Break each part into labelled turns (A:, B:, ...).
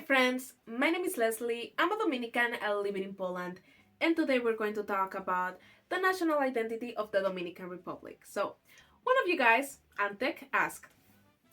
A: friends, my name is Leslie. I'm a Dominican living in Poland, and today we're going to talk about the national identity of the Dominican Republic. So, one of you guys, Antec, asked,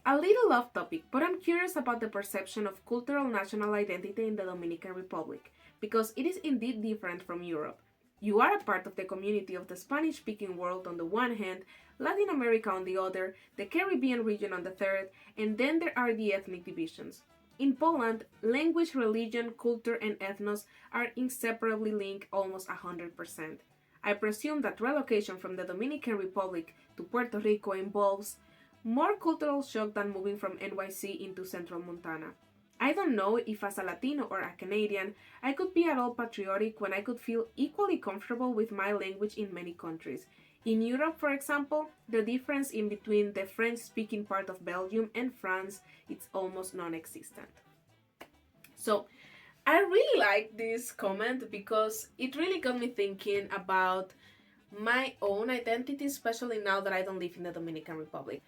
A: a little off topic, but I'm curious about the perception of cultural national identity in the Dominican Republic, because it is indeed different from Europe. You are a part of the community of the Spanish-speaking world on the one hand, Latin America on the other, the Caribbean region on the third, and then there are the ethnic divisions. In Poland, language, religion, culture, and ethnos are inseparably linked almost 100%. I presume that relocation from the Dominican Republic to Puerto Rico involves more cultural shock than moving from NYC into central Montana. I don't know if as a Latino or a Canadian, I could be at all patriotic when I could feel equally comfortable with my language in many countries. In Europe, for example, the difference in between the French-speaking part of Belgium and France is almost non-existent. So, I really like this comment because it really got me thinking about my own identity, especially now that I don't live in the Dominican Republic.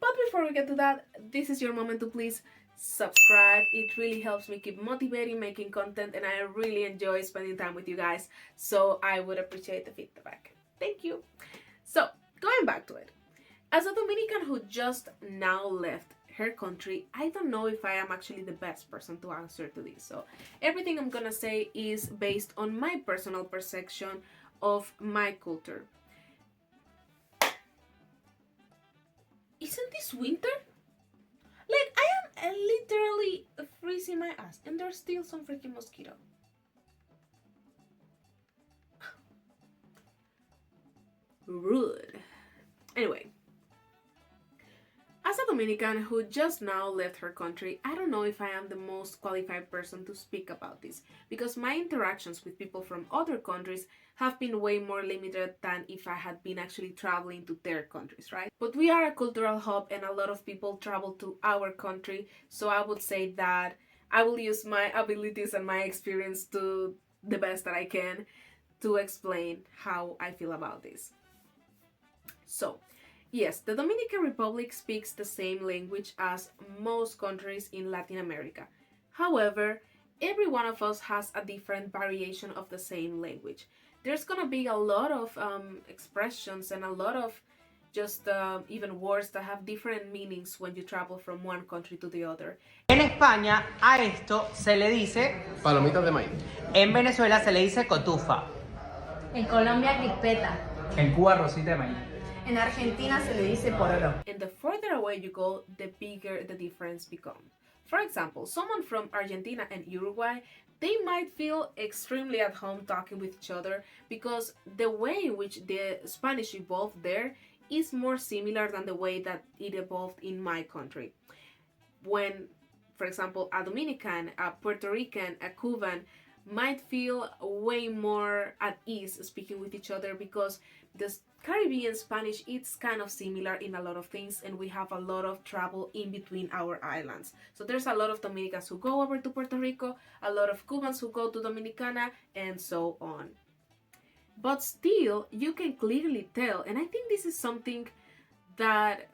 A: But before we get to that, this is your moment to please subscribe. It really helps me keep motivating making content, and I really enjoy spending time with you guys, so I would appreciate the feedback. Thank you. So, going back to it. As a Dominican who just now left her country, I don't know if I am actually the best person to answer to this. So, everything I'm gonna say is based on my personal perception of my culture. Isn't this winter? Like, I am literally freezing my ass, and there's still some freaking mosquito. Rude. Anyway, as a Dominican who just now left her country, I don't know if I am the most qualified person to speak about this, because my interactions with people from other countries have been way more limited than if I had been actually traveling to their countries, right? But we are a cultural hub and a lot of people travel to our country, so I would say that I will use my abilities and my experience to the best that I can to explain how I feel about this. So, yes, the Dominican Republic speaks the same language as most countries in Latin America. However, every one of us has a different variation of the same language. There's gonna be a lot of expressions and a lot of just even words that have different meanings when you travel from one country to the other.
B: En España a esto se le dice
C: palomitas de maíz.
B: En Venezuela se le dice cotufa.
D: En Colombia, crispeta.
E: En Cuba, rosita de maíz.
D: En Argentina se le dice pororo.
A: And the further away you go, the bigger the difference becomes. For example, someone from Argentina and Uruguay, they might feel extremely at home talking with each other because the way in which the Spanish evolved there is more similar than the way that it evolved in my country. When, for example, a Dominican, a Puerto Rican, a Cuban might feel way more at ease speaking with each other because the Caribbean Spanish is kind of similar in a lot of things, and we have a lot of travel in between our islands. So there's a lot of Dominicans who go over to Puerto Rico, a lot of Cubans who go to Dominicana, and so on. But still, you can clearly tell, and I think this is something that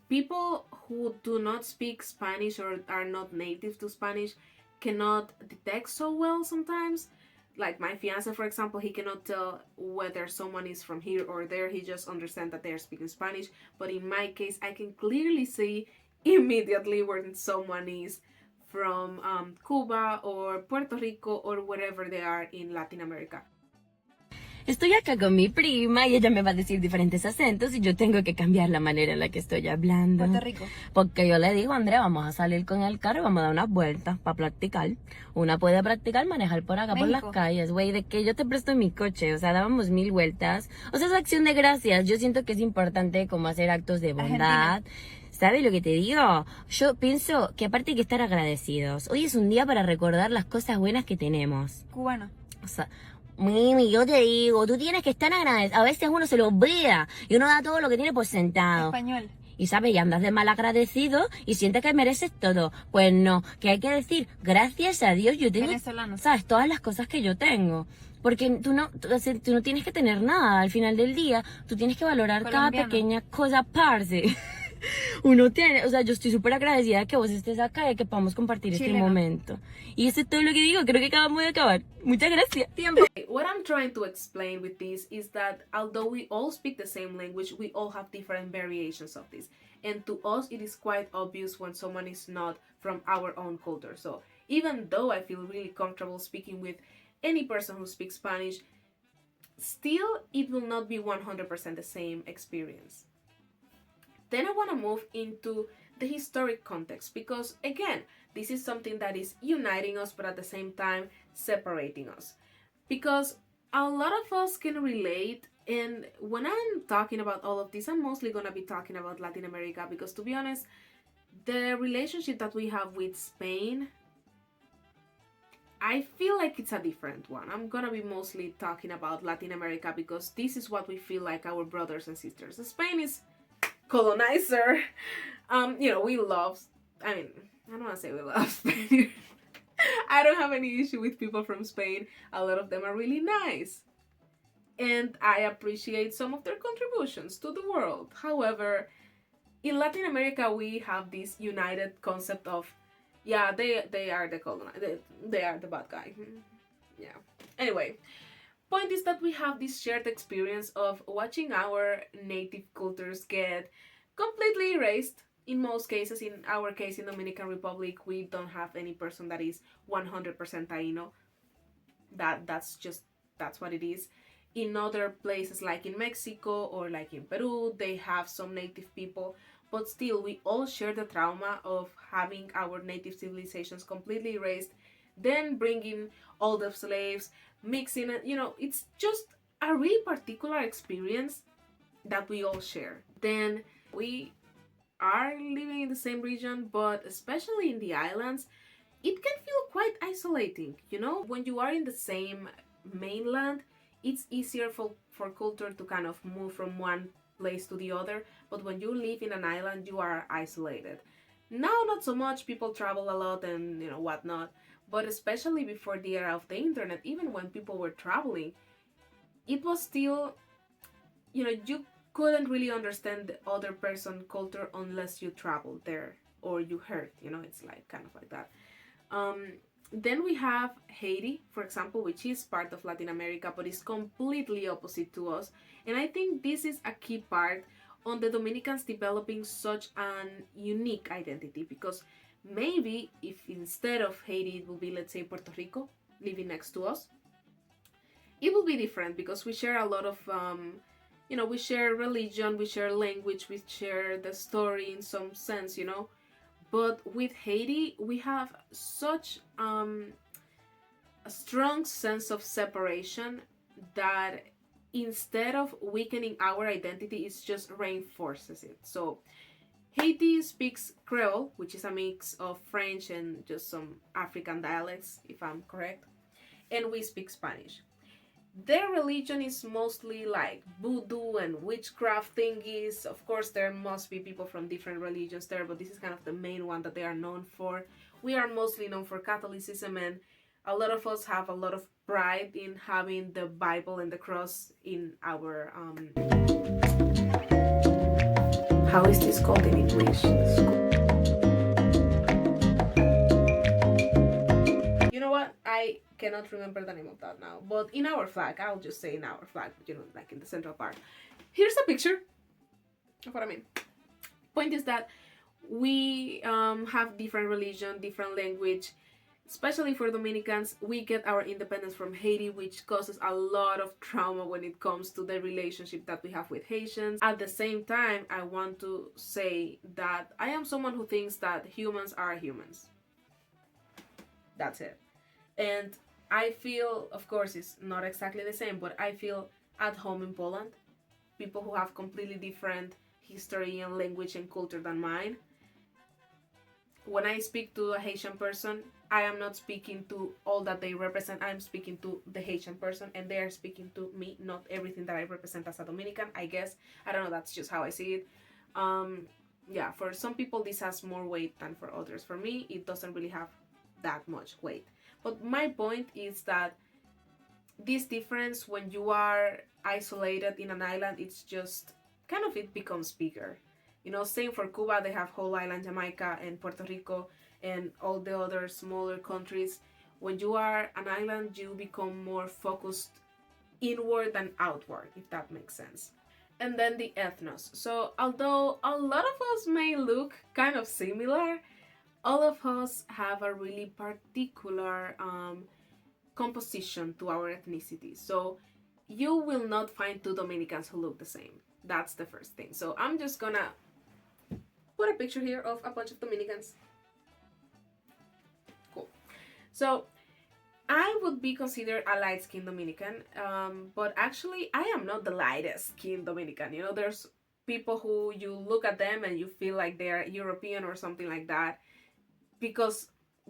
A: people who do not speak Spanish or are not native to Spanish cannot detect so well sometimes. Like my fiance, for example, he cannot tell whether someone is from here or there. He just understands that they're speaking Spanish. But in my case, I can clearly see immediately when someone is from Cuba or Puerto Rico or wherever they are in Latin America.
F: Estoy acá con mi prima y ella me va a decir diferentes acentos y yo tengo que cambiar la manera en la que estoy hablando.
D: Puerto Rico.
F: Porque yo le digo, Andrea, vamos a salir con el carro y vamos a dar unas vueltas para practicar. Una puede practicar manejar por acá,
D: México.
F: por las calles, güey, de que yo te presto mi coche, o sea, dábamos 1000 vueltas. O sea, es acción de gracias. Yo siento que es importante como hacer actos de bondad.
D: Argentina.
F: ¿Sabes lo que te digo? Yo pienso que aparte hay que estar agradecidos. Hoy es un día para recordar las cosas buenas que tenemos.
D: Cubano.
F: O sea, Mimi, yo te digo, tú tienes que estar agradecido. A veces uno se lo olvida y uno da todo lo que tiene por sentado.
D: Español.
F: Y sabes, y andas de mal agradecido y sientes que mereces todo. Pues no, que hay que decir, gracias a Dios yo tengo,
D: Venezolano.
F: sabes, todas las cosas que yo tengo. Porque tú no tienes que tener nada al final del día. Tú tienes que valorar cada
D: Colombiano.
F: pequeña cosa, parce. uno tiene, o sea, yo estoy súper agradecida de que vos estés acá, de que podamos compartir este
D: Chileno.
F: momento. Y esto es todo lo que digo, creo que acabamos de acabar. Muchas gracias. Tiempo.
A: What I'm trying to explain with this is that although we all speak the same language, we all have different variations of this. And to us, it is quite obvious when someone is not from our own culture. So even though I feel really comfortable speaking with any person who speaks Spanish, still it will not be 100% the same experience. Then I want to move into the historic context because, again, this is something that is uniting us but at the same time separating us. Because a lot of us can relate, and when I'm talking about all of this, I'm mostly going to be talking about Latin America because, to be honest, the relationship that we have with Spain, I feel like it's a different one. I'm gonna be mostly talking about Latin America because this is what we feel like our brothers and sisters. Spain is colonizer. We love. I mean, I don't want to say we love Spain. I don't have any issue with people from Spain. A lot of them are really nice, and I appreciate some of their contributions to the world. However, in Latin America, we have this united concept of, yeah, they are the colonizer. They are the bad guy. Yeah. Anyway, point is that we have this shared experience of watching our native cultures get completely erased. In most cases, in our case in Dominican Republic, we don't have any person that is 100% Taino. That's what it is. In other places like in Mexico or like in Peru, they have some native people, but still we all share the trauma of having our native civilizations completely erased, then bringing all the slaves, mixing it, it's just a really particular experience that we all share. Then we are living in the same region, but especially in the islands, it can feel quite isolating. When you are in the same mainland, it's easier for culture to kind of move from one place to the other, but when you live in an island, you are isolated. Now, not so much, people travel a lot and whatnot, but especially before the era of the internet, even when people were traveling, it was still, you couldn't really understand the other person's culture unless you traveled there or you heard, it's like kind of like that. Then we have Haiti, for example, which is part of Latin America but is completely opposite to us. And I think this is a key part on the Dominicans developing such an unique identity because maybe if instead of Haiti it will be, let's say, Puerto Rico living next to us, it will be different because we share a lot of we share religion, we share language, we share the story in some sense, but with Haiti we have such a strong sense of separation that instead of weakening our identity, it just reinforces it. So Haiti speaks Creole, which is a mix of French and just some African dialects, if I'm correct, and we speak Spanish. Their religion is mostly like voodoo and witchcraft thingies. Of course, there must be people from different religions there, but this is kind of the main one that they are known for. We are mostly known for Catholicism, and a lot of us have a lot of pride in having the Bible and the cross in our how is this called in English? You know what? I cannot remember the name of that now. But in our flag, I'll just say in our flag, like in the central part. Here's a picture of what I mean. Point is that we have different religion, different language. Especially for Dominicans, we get our independence from Haiti, which causes a lot of trauma when it comes to the relationship that we have with Haitians. At the same time, I want to say that I am someone who thinks that humans are humans. That's it. And I feel, of course, it's not exactly the same, but I feel at home in Poland. People who have completely different history and language and culture than mine. When I speak to a Haitian person, I am not speaking to all that they represent. I'm speaking to the Haitian person, and they are speaking to me, not everything that I represent as a Dominican, I guess. I don't know, that's just how I see it. Yeah, for some people, this has more weight than for others. For me, it doesn't really have that much weight. But my point is that this difference, when you are isolated in an island, it's just kind of, it becomes bigger. You know, same for Cuba, they have whole island Jamaica and Puerto Rico and all the other smaller countries. When you are an island, you become more focused inward than outward, if that makes sense. And then the ethnos. So although a lot of us may look kind of similar, all of us have a really particular composition to our ethnicity. So you will not find two Dominicans who look the same. That's the first thing. So I'm just gonna put a picture here of a bunch of Dominicans. Cool. So I would be considered a light-skinned Dominican, but actually I am not the lightest skinned Dominican. You know, there's people who you look at them and you feel like they're European or something like that because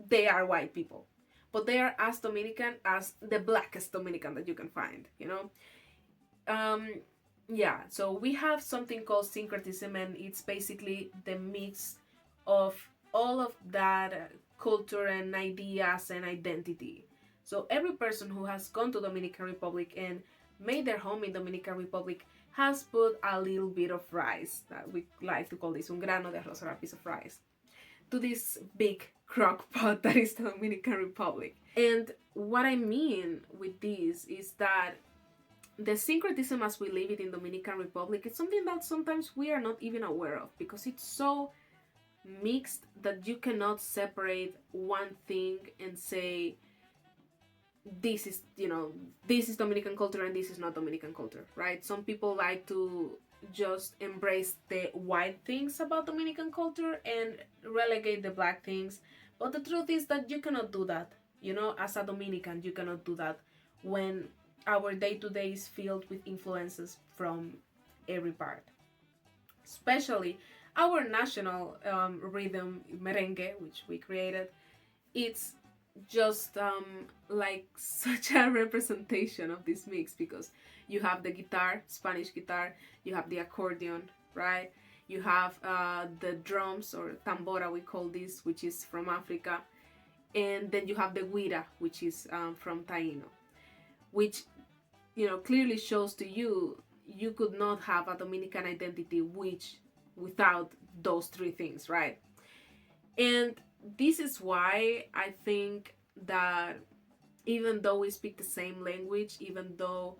A: they are white people. But they are as Dominican as the blackest Dominican that you can find, you know? Yeah, so we have something called syncretism, and it's basically the mix of all of that culture and ideas and identity. So every person who has gone to Dominican Republic and made their home in Dominican Republic has put a little bit of rice, that we like to call this un grano de arroz, or a piece of rice, to this big crock pot that is the Dominican Republic. And what I mean with this is that the syncretism as we live it in Dominican Republic is something that sometimes we are not even aware of, because it's so mixed that you cannot separate one thing and say this is, you know, this is Dominican culture and this is not Dominican culture, right? Some people like to just embrace the white things about Dominican culture and relegate the black things, but the truth is that you cannot do that. You know, as a Dominican, you cannot do that when our day-to-day is filled with influences from every part. Especially our national rhythm, merengue, which we created, it's just like such a representation of this mix, because you have the guitar, Spanish guitar, you have the accordion, right? You have the drums, or tambora we call this, which is from Africa, and then you have the guira, which is from Taino, which, you know, clearly shows to you you could not have a Dominican identity without those three things, right? And this is why I think that even though we speak the same language, even though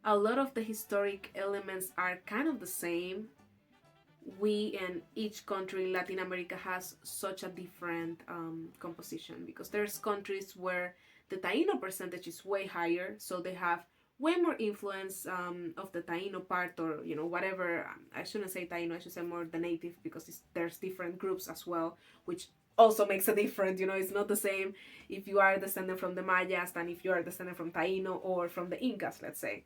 A: a lot of the historic elements are kind of the same, we and each country in Latin America has such a different composition, because there's countries where the Taino percentage is way higher, so they have way more influence of the Taino part, or, you know, whatever. I shouldn't say Taino, I should say more the native, because there's different groups as well, which also makes a difference. You know, it's not the same if you are descended from the Mayas than if you are descended from Taino or from the Incas, let's say.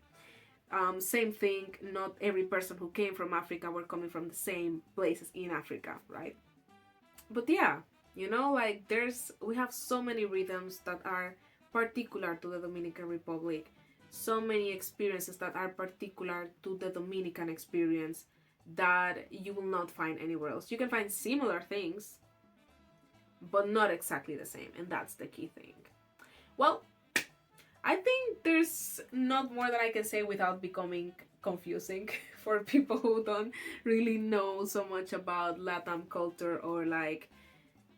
A: Same thing, not every person who came from Africa were coming from the same places in Africa, right? But yeah, you know, like we have so many rhythms that are particular to the Dominican Republic, so many experiences that are particular to the Dominican experience that you will not find anywhere else. You can find similar things, but not exactly the same, and that's the key thing. Well, I think there's not more that I can say without becoming confusing for people who don't really know so much about Latin culture, or like,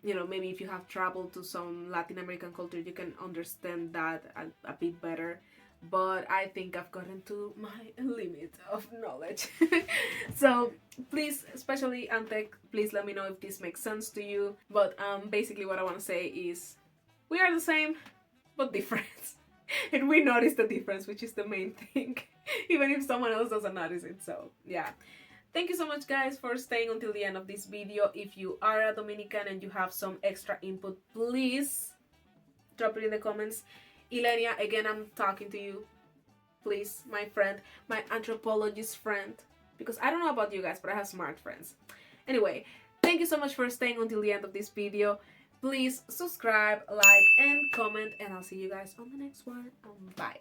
A: you know, maybe if you have traveled to some Latin American culture, you can understand that a bit better. But I think I've gotten to my limit of knowledge. So please, especially Antec, please let me know if this makes sense to you. But basically what I want to say is we are the same, but different. And we notice the difference, which is the main thing, even if someone else doesn't notice it. So yeah, thank you so much, guys, for staying until the end of this video. If you are a Dominican and you have some extra input, please drop it in the comments. Ilenia, again, I'm talking to you. Please, my friend, my anthropologist friend, because I don't know about you guys, but I have smart friends. Anyway, thank you so much for staying until the end of this video. Please subscribe, like, and comment, and I'll see you guys on the next one. Bye.